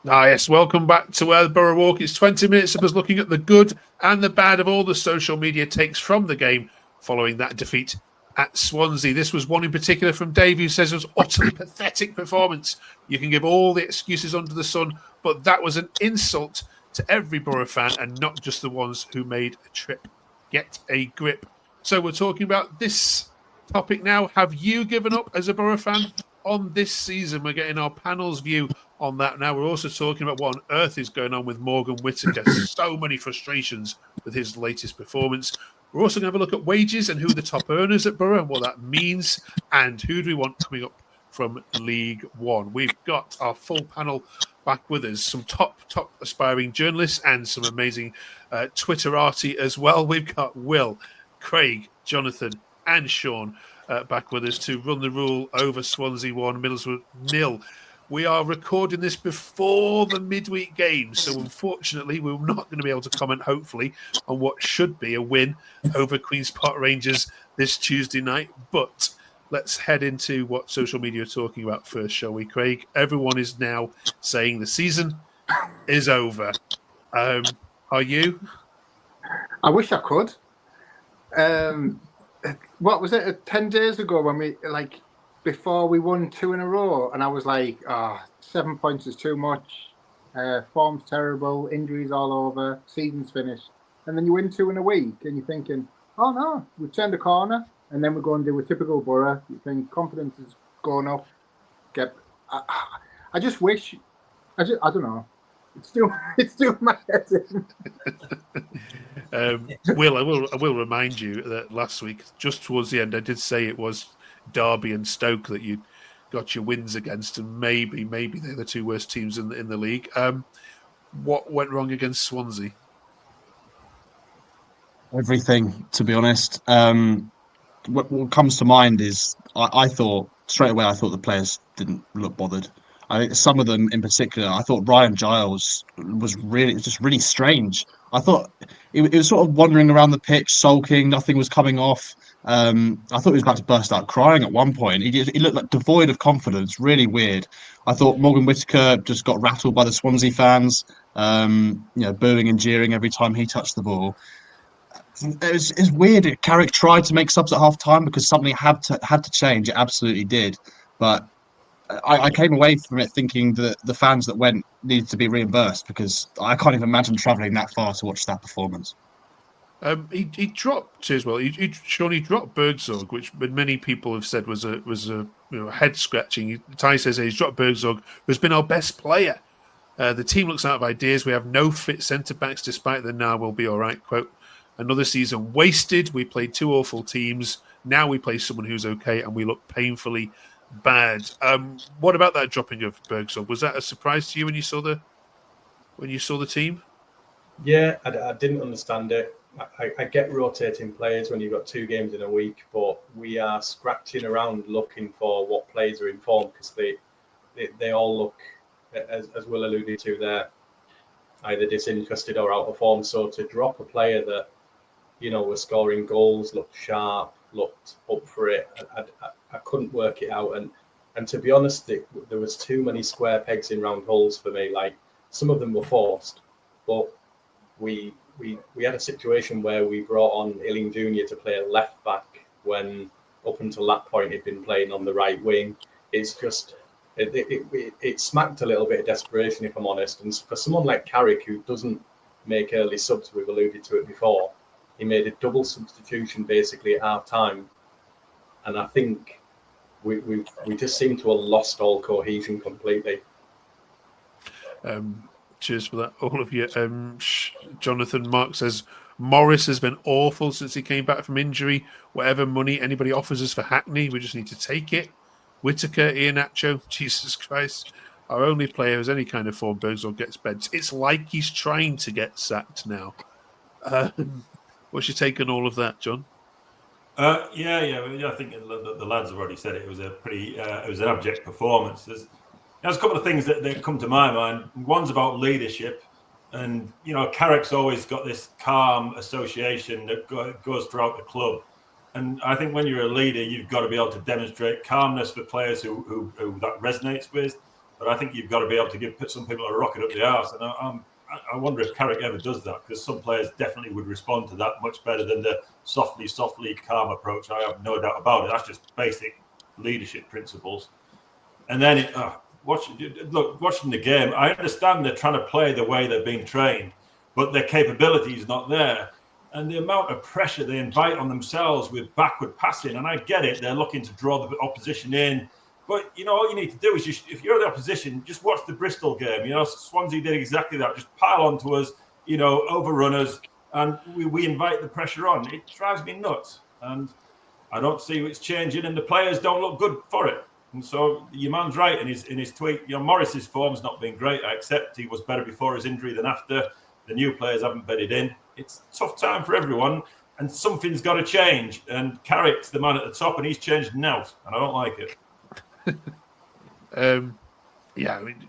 Yes, welcome back to the Borough Walk. It's 20 minutes of us looking at the good and the bad of all the social media takes from the game following that defeat at Swansea. This was one in particular from Dave, who says it was utterly pathetic performance. You can give all the excuses under the sun, but that was an insult to every Borough fan and not just the ones who made a trip. Get a grip. So we're talking about this topic now. Have you given up as a Borough fan on this season? We're getting our panel's view on that now. We're also talking about what on earth is going on with Morgan Whittaker. So many frustrations with his latest performance. We're also going to have a look at wages and who are the top earners at Borough and what that means, and who do we want coming up from League One. We've got our full panel back with us, some top aspiring journalists and some amazing Twitterati as well. We've got Will, Craig, Jonathan, and Sean back with us to run the rule over Swansea 1, Middlesbrough 0. We are recording this before the midweek game, so unfortunately we're not going to be able to comment, hopefully, on what should be a win over Queen's Park Rangers this Tuesday night. But let's head into what social media are talking about first, shall we, Craig? Everyone is now saying the season is over. Are you? I wish I could. What was it, 10 days ago when we, before we won 2 in a row, and I was like, 7 points is too much, form's terrible, injuries all over, season's finished. And then you win 2 in a week, and you're thinking, oh no, we've turned a corner, and then we go and do a typical Borough. You think confidence is going up. I just wish, I don't know. It's still my head in. Will, I will remind you that last week, just towards the end, I did say it was Derby and Stoke that you got your wins against, and maybe they're the 2 worst teams in the league. What went wrong against Swansea? Everything, to be honest. What comes to mind is I thought straight away. I thought the players didn't look bothered. I think some of them, in particular, I thought Ryan Giles was really strange. I thought it was sort of wandering around the pitch, sulking. Nothing was coming off. I thought he was about to burst out crying at one point. He looked like devoid of confidence, really weird. I thought Morgan Whittaker just got rattled by the Swansea fans, booing and jeering every time he touched the ball. It's weird. Carrick tried to make subs at half time because something had to change. It absolutely did. But I came away from it thinking that the fans that went needed to be reimbursed, because I can't even imagine travelling that far to watch that performance. He dropped as well. He dropped Bergzorg, which many people have said was a head scratching. Ty says he's dropped Bergzorg, who's been our best player. The team looks out of ideas. We have no fit centre backs, despite the "now we'll be all right" quote. Another season wasted. We played 2 awful teams. Now we play someone who's okay, and we look painfully bad. What about that dropping of Bergzorg? Was that a surprise to you when you saw the team? Yeah, I didn't understand it. I get rotating players when you've got 2 games in a week, but we are scratching around looking for what players are in form, because they all look, as Will alluded to there, either disinterested or out of form. So to drop a player that, was scoring goals, looked sharp, looked up for it, I couldn't work it out. And to be honest, there was too many square pegs in round holes for me. Like, some of them were forced, but we had a situation where we brought on Illing Jr. to play left back when up until that point he'd been playing on the right wing. It's just it smacked a little bit of desperation, if I'm honest. And for someone like Carrick, who doesn't make early subs, we've alluded to it before, he made a double substitution basically at half time, and I think we just seem to have lost all cohesion completely. Cheers for that, all of you. Jonathan Mark says Morris has been awful since he came back from injury. Whatever money anybody offers us for Hackney, we just need to take it. Whittaker, Iheanacho, Jesus Christ. Our only player who's any kind of form, Bergzorg, gets benched. It's like he's trying to get sacked now. What's your take on all of that, John? I think the lads have already said it. It was it was an abject performance. There's a couple of things that come to my mind. One's about leadership, and Carrick's always got this calm association that goes throughout the club. And I think when you're a leader, you've got to be able to demonstrate calmness for players who that resonates with. but I think you've got to be able to put some people a rocket up the arse. And I wonder if Carrick ever does that, because some players definitely would respond to that much better than the softly, calm approach. I have no doubt about it. That's just basic leadership principles. And then watching the game, I understand they're trying to play the way they're being trained, but their capability is not there. And the amount of pressure they invite on themselves with backward passing, and I get it, they're looking to draw the opposition in. But, all you need to do is, if you're the opposition, just watch the Bristol game. Swansea did exactly that. Just pile onto us, overrun us, and we invite the pressure on. It drives me nuts. And I don't see it's changing, and the players don't look good for it. And so your man's right in his tweet. Morris's form's not been great. I accept he was better before his injury than after. The new players haven't bedded in. It's a tough time for everyone, and something's got to change. And Carrick's the man at the top, and he's changed now, and I don't like it.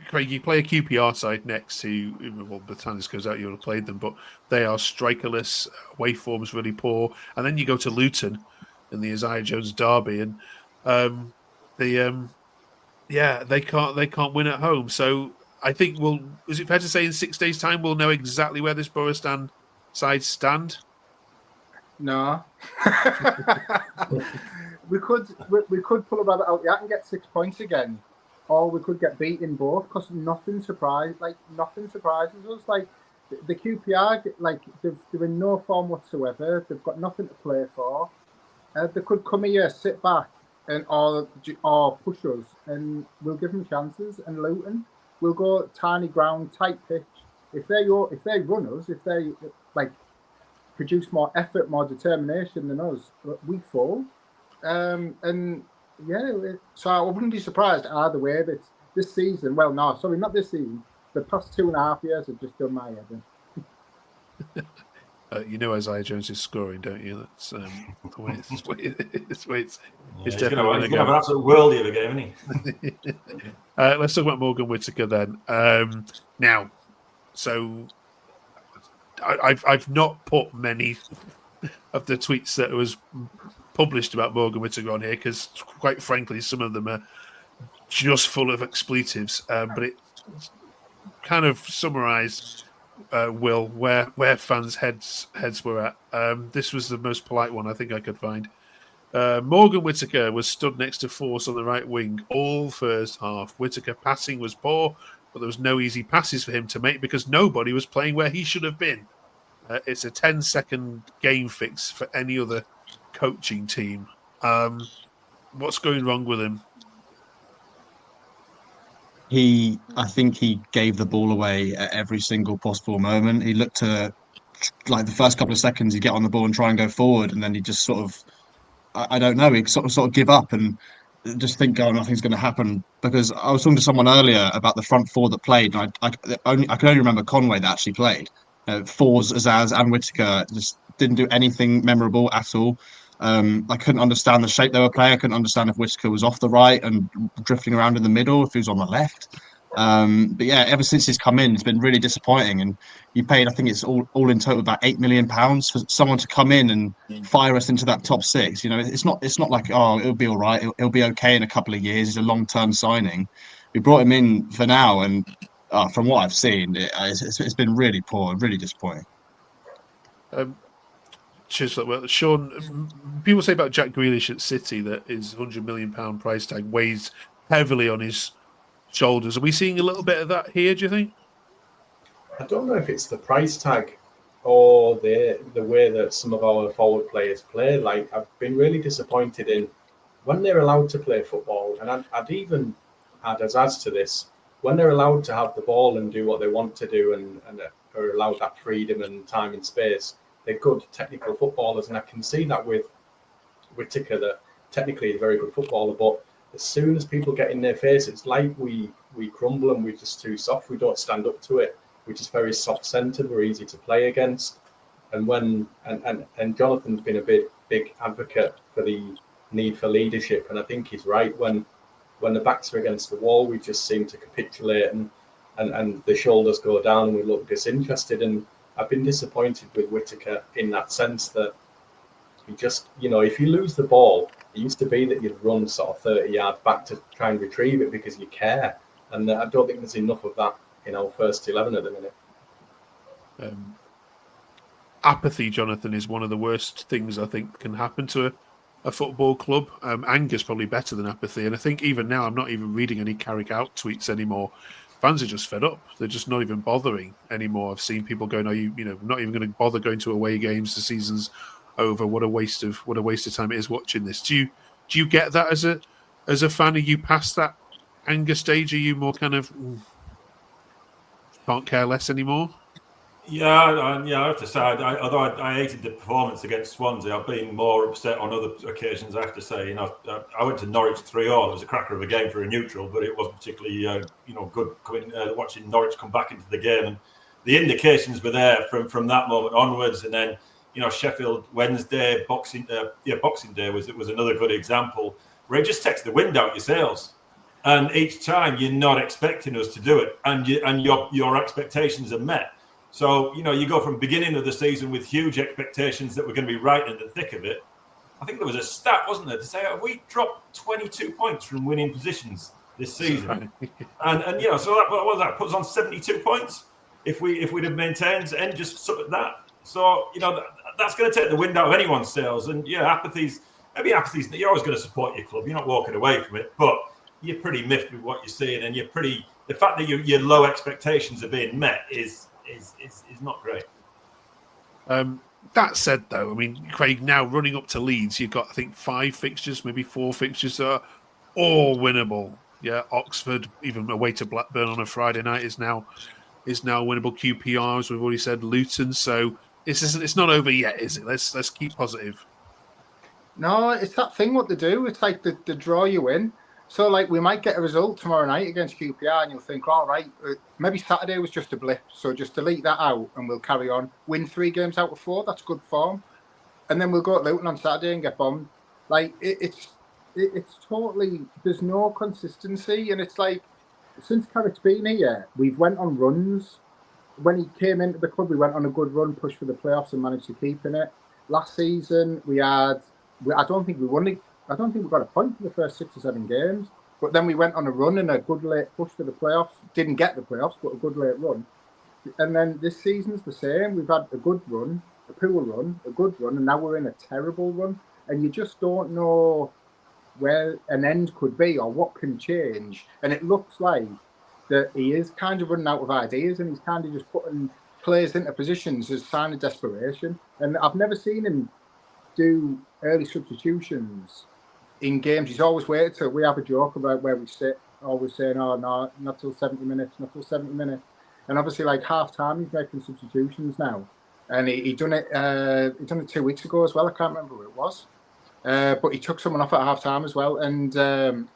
Craig, you play a QPR side next to, well, by the time this goes out, you'll have played them, but they are strikerless, away form's really poor. And then you go to Luton in the Isaiah Jones derby, and they can't win at home. So I think is it fair to say in 6 days' time we'll know exactly where this Boro side stand? No. We could pull a rabbit out the hat and get 6 points again, or we could get beat in both, because nothing surprises us. Like the QPR, they're in no form whatsoever. They've got nothing to play for. They could come here, sit back, and or push us, and we'll give them chances. And Luton, we'll go tiny ground, tight pitch. If they run us, if they produce more effort, more determination than us, we fall. So I wouldn't be surprised either way that this season, not this season, the past 2.5 years have just done my head in. Isaiah Jones is scoring, don't you? That's the way it's He's definitely going to have an absolute worldie of a game, isn't he? Let's talk about Morgan Whittaker then. Now, so I've not put many of the tweets that was published about Morgan Whittaker on here, because quite frankly some of them are just full of expletives, but it kind of summarised where fans' heads were at. This was the most polite one I think I could find. Morgan Whittaker was stood next to Force on the right wing all first half. Whittaker passing was poor, but there was no easy passes for him to make because nobody was playing where he should have been. It's a 10-second game fix for any other coaching team. What's going wrong with him? I think he gave the ball away at every single possible moment. He looked to, the first couple of seconds, he'd get on the ball and try and go forward, and then he just sort of, I don't know, he'd sort of give up and just think, nothing's going to happen. Because I was talking to someone earlier about the front four that played, and I can only remember Conway that actually played. Fours, Azaz and Whittaker just didn't do anything memorable at all. I couldn't understand the shape they were playing. I couldn't understand if Whittaker was off the right and drifting around in the middle, if he was on the left. But yeah, ever since he's come in, it's been really disappointing. And you paid, I think it's all in total about £8 million for someone to come in and fire us into that top six. It's not like, it'll be all right. It'll be okay in a couple of years. He's a long-term signing. We brought him in for now, and from what I've seen, it's been really poor, really disappointing. Sean, people say about Jack Grealish at City that his £100 million price tag weighs heavily on his shoulders. Are we seeing a little bit of that here, do you think? I don't know if it's the price tag or the way that some of our forward players play. I've been really disappointed in when they're allowed to play football, and I'd even add as to this, when they're allowed to have the ball and do what they want to do and are allowed that freedom and time and space, they're good technical footballers. And I can see that with Whittaker, that technically he's a very good footballer, but as soon as people get in their face, it's like we crumble and we're just too soft. We don't stand up to it. We're just very soft-centered. We're easy to play against. And and Jonathan's been a big advocate for the need for leadership, and I think he's right. When the backs are against the wall, we just seem to capitulate and the shoulders go down and we look disinterested. And I've been disappointed with Whittaker in that sense, that he just, if you lose the ball, it used to be that you'd run sort of 30 yards back to try and retrieve it because you care. And I don't think there's enough of that in our first 11 at the minute. Apathy, Jonathan, is one of the worst things I think can happen to a football club. Anger's probably better than apathy. And I think even now, I'm not even reading any Carrick out tweets anymore. Fans are just fed up. They're just not even bothering anymore. I've seen people going, not even going to bother going to away games. The season's over. What a waste of time it is watching this. Do you get that as a fan? Are you past that anger stage? Are you more kind of can't care less anymore? Yeah, I have to say, although I hated the performance against Swansea, I've been more upset on other occasions, I have to say. I went to Norwich 3-3. It was a cracker of a game for a neutral, but it wasn't particularly good watching Norwich come back into the game. And the indications were there from that moment onwards. And then, Sheffield Wednesday, Boxing Day was another good example where it just takes the wind out your sails. And each time you're not expecting us to do it, and your expectations are met. So, you go from beginning of the season with huge expectations that we're going to be right in the thick of it. I think there was a stat, wasn't there, to say, have we dropped 22 points from winning positions this season? and so that puts on 72 points if we'd have maintained and just sort of that. So, that's going to take the wind out of anyone's sails. And you're always going to support your club. You're not walking away from it, but you're pretty miffed with what you're seeing, and the fact that your low expectations are being met is not great. That said, though, I mean, Craig, now running up to Leeds, you've got, I think, 5 fixtures, maybe 4 fixtures that are all winnable. Yeah, Oxford, even away to Blackburn on a Friday night, is now winnable. QPR, as we've already said, Luton. So it's not over yet, is it? Let's keep positive. No, it's that thing what they do. It's like the draw you in. So, we might get a result tomorrow night against QPR, and you'll think, all right, maybe Saturday was just a blip, so just delete that out, and we'll carry on. Win 3 games out of 4, that's good form. And then we'll go to Luton on Saturday and get bombed. It's totally, there's no consistency, and it's like, since Carrick's been here, we've went on runs. When he came into the club, we went on a good run, pushed for the playoffs, and managed to keep in it. Last season, I don't think we got a point for the first 6 or 7 games, but then we went on a run and a good late push for the playoffs. Didn't get the playoffs, but a good late run. And then this season's the same. We've had a good run, a poor run, a good run, and now we're in a terrible run. And you just don't know where an end could be or what can change. And it looks like that he is kind of running out of ideas, and he's kind of just putting players into positions as a sign of desperation. And I've never seen him do early substitutions in games. He's always waited till we have a joke about where we sit, always saying, oh no, not till 70 minutes. And obviously half time he's making substitutions now. And he done it 2 weeks ago as well. I can't remember who it was. But he took someone off at half time as well. And then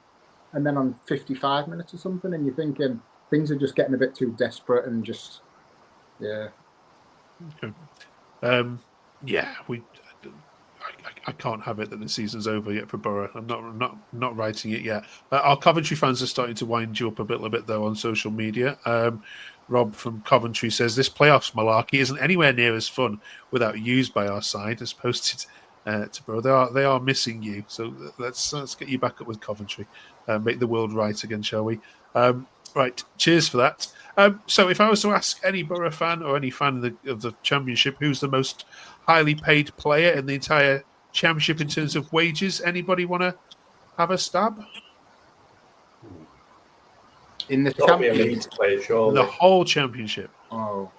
on 55 minutes or something, and you're thinking things are just getting a bit too desperate and just Okay. I can't have it that the season's over yet for Boro. I'm not writing it yet. Our Coventry fans are starting to wind you up a little bit though on social media. Rob from Coventry says this playoffs malarkey isn't anywhere near as fun without yous by our side as posted to Boro. They are missing you. So let's get you back up with Coventry. Make the world right again, shall we? Right. Cheers for that. So if I was to ask any Boro fan or any fan of the Championship, who's the most highly paid player in the entire Championship in terms of wages, anybody want to have a stab? In the Championship, the whole Championship. Oh,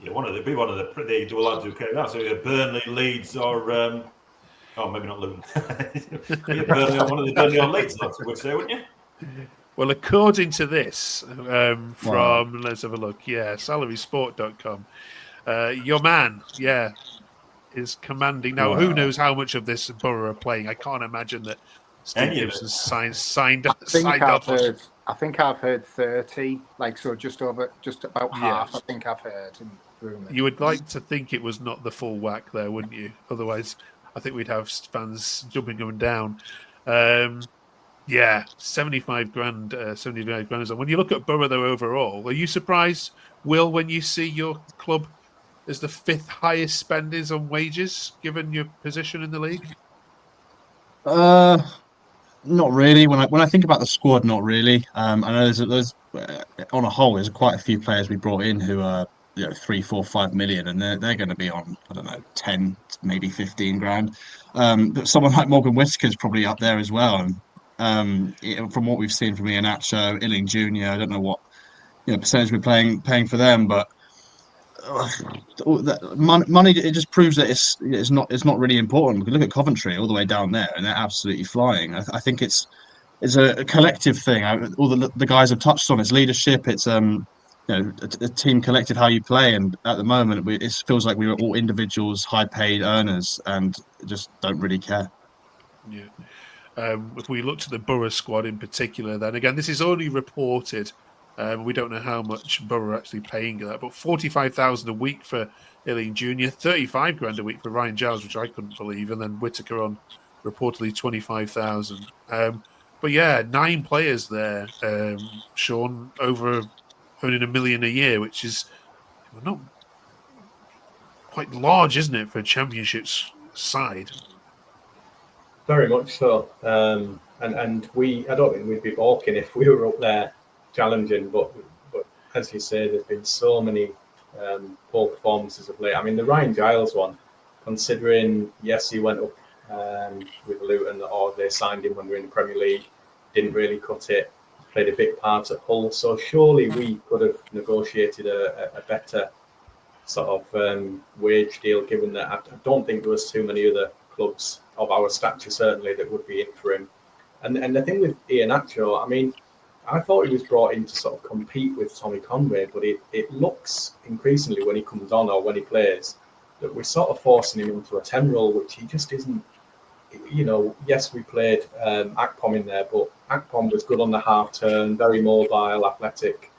yeah, one of the dual lads who came out. So either Burnley, Leeds, or maybe not Luton. Burnley, one of the Burnley or Leeds lads would say, wouldn't you? Well, according to this, let's have a look. Yeah, salarysport.com. Your man, is commanding. Now, who knows how much of this Boro are playing? I can't imagine that Steve Gibson signed up. I think I've heard 30, just about half. I think I've heard in rumors. You would like to think it was not the full whack there, wouldn't you? Otherwise, I think we'd have fans jumping up and down. 75 grand. When you look at Boro though overall, are you surprised, Will, when you see your club as the 5th highest spenders on wages, given your position in the league? Not really. When I think about the squad, not really. I know there's on a whole, there's quite a few players we brought in who are 3, 4, 5 million, and they're going to be on, I don't know, 10, maybe 15 grand. But someone like Morgan Whittaker is probably up there as well. And from what we've seen from Iheanacho, Illing Jr., I don't know what percentage we're paying for them, but money, it just proves that it's not really important. We can look at Coventry all the way down there, and they're absolutely flying. I think it's a collective thing. All the guys have touched on it's leadership. It's a team collective, how you play. And at the moment, it feels like we were all individuals, high paid earners, and just don't really care. Yeah. If we looked at the Boro squad in particular, then again, this is only reported. We don't know how much Boro are actually paying that, but 45,000 a week for Illing Jr., 35 grand a week for Ryan Giles, which I couldn't believe, and then Whittaker on reportedly 25,000. But yeah, 9 players there, Sean, over earning $1 million a year, which is not quite large, isn't it, for a Championship's side? Very much so. And I don't think we'd be balking if we were up there challenging, but as you say, there's been so many poor performances of late. I mean, the Ryan Giles one, considering yes, he went up with Luton, or they signed him when we were in the Premier League, didn't really cut it, played a big part at Hull. So surely we could have negotiated a better sort of wage deal, given that I don't think there was too many other clubs of our stature certainly that would be in for him. And the thing with Iheanacho, I mean, I thought he was brought in to sort of compete with Tommy Conway, but it looks increasingly when he comes on or when he plays that we're sort of forcing him into a 10 role, which he just isn't. Yes, we played Akpom in there, but Akpom was good on the half turn, very mobile, athletic.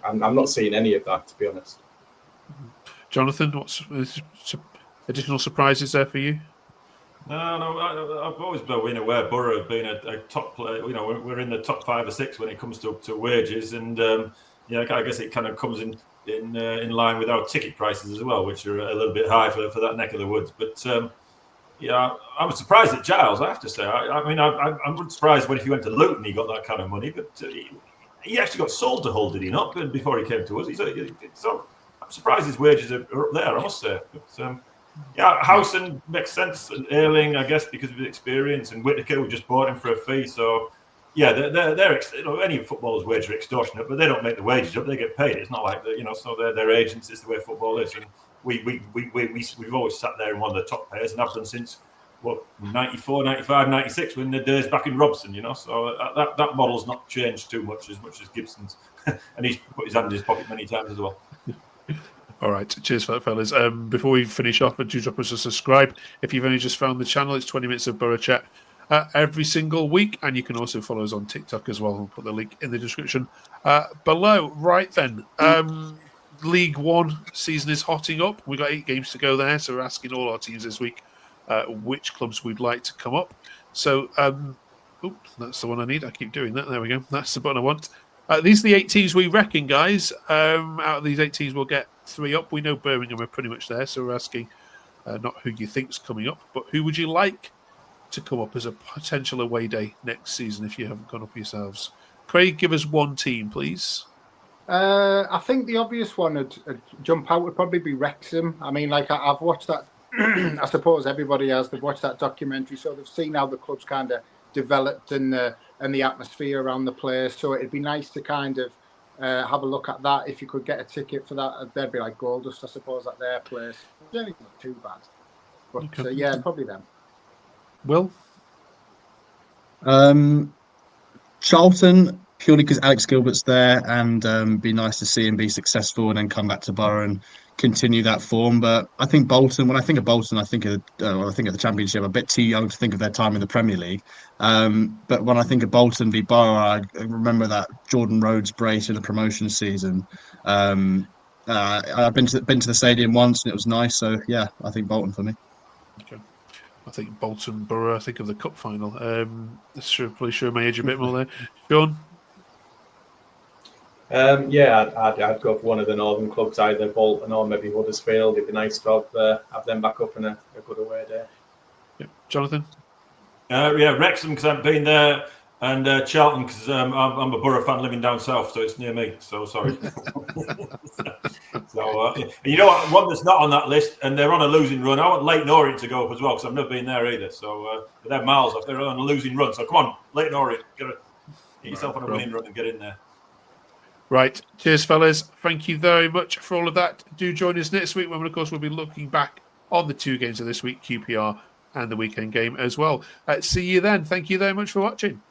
I'm not seeing any of that, to be honest. Jonathan, what's additional surprises there for you? No, I've always been aware Boro have been a top player. We're in the top 5 or 6 when it comes to wages, and I guess it kind of comes in line with our ticket prices as well, which are a little bit high for that neck of the woods. But I was surprised at Giles, I have to say. I'm surprised when if he went to Luton he got that kind of money, but he actually got sold to Hull, did he not? Before he came to us, so I'm surprised his wages are up there, I must say. But, Howson makes sense, and Ayling, I guess, because of his experience, and Whittaker, we just bought him for a fee. So, yeah, they're any footballers' wages are extortionate, but they don't make the wages up; they get paid. It's not like that, so they're agents. It's the way football is, and we've always sat there in one of the top players, and have done since 94, 95, 96 when the days back in Robson, So that model's not changed too much as Gibson's, and he's put his hand in his pocket many times as well. All right, cheers for that, fellas. Before we finish off, do drop us a subscribe. If you've only just found the channel, it's 20 minutes of Boro Chat every single week, and you can also follow us on TikTok as well. We'll put the link in the description below. Right then, League One season is hotting up. We've got 8 games to go there, so we're asking all our teams this week which clubs we'd like to come up. So, that's the one I need. I keep doing that. There we go. That's the button I want. These are the 8 teams we reckon, guys. Out of these 8 teams, we'll get 3 up. We know Birmingham are pretty much there, so we're asking not who you think's coming up, but who would you like to come up as a potential away day next season if you haven't gone up yourselves? Craig, give us one team, please. I think the obvious one would jump out would probably be Wrexham. I mean, I've watched that. I suppose everybody has. They've watched that documentary, so they've seen how the club's kind of developed and the atmosphere around the place. So it'd be nice to kind of have a look at that. If you could get a ticket for that, they'd be like gold dust, I suppose, at their place. It's not too bad. But okay. Probably them. Will? Charlton, purely because Alex Gilbert's there, and be nice to see him be successful and then come back to Boro and continue that form. But I think Bolton, when I think of Bolton, I think of the Championship. I'm a bit too young to think of their time in the Premier League. But when I think of Bolton v Boro, I remember that Jordan Rhodes brace in the promotion season. I've been to the stadium once and it was nice. So yeah, I think Bolton for me. Okay. I think Bolton Borough. I think of the cup final. Probably show my age a bit more there. Sean? I'd go for one of the northern clubs, either Bolton or maybe Huddersfield. It'd be nice to have them back up in a good away day. Yeah. Jonathan? Yeah, Wrexham because I've been there, and Charlton because I'm a Boro fan living down south, so it's near me. So sorry. So you know what? One that's not on that list, and they're on a losing run. I want Leighton Orient to go up as well because I've never been there either. So but they're miles off. They're on a losing run. So come on, Leighton Orient, get yourself on a winning run and get in there. Right. Cheers, fellas. Thank you very much for all of that. Do join us next week when, of course, we'll be looking back on the 2 games of this week, QPR and the weekend game as well. See you then. Thank you very much for watching.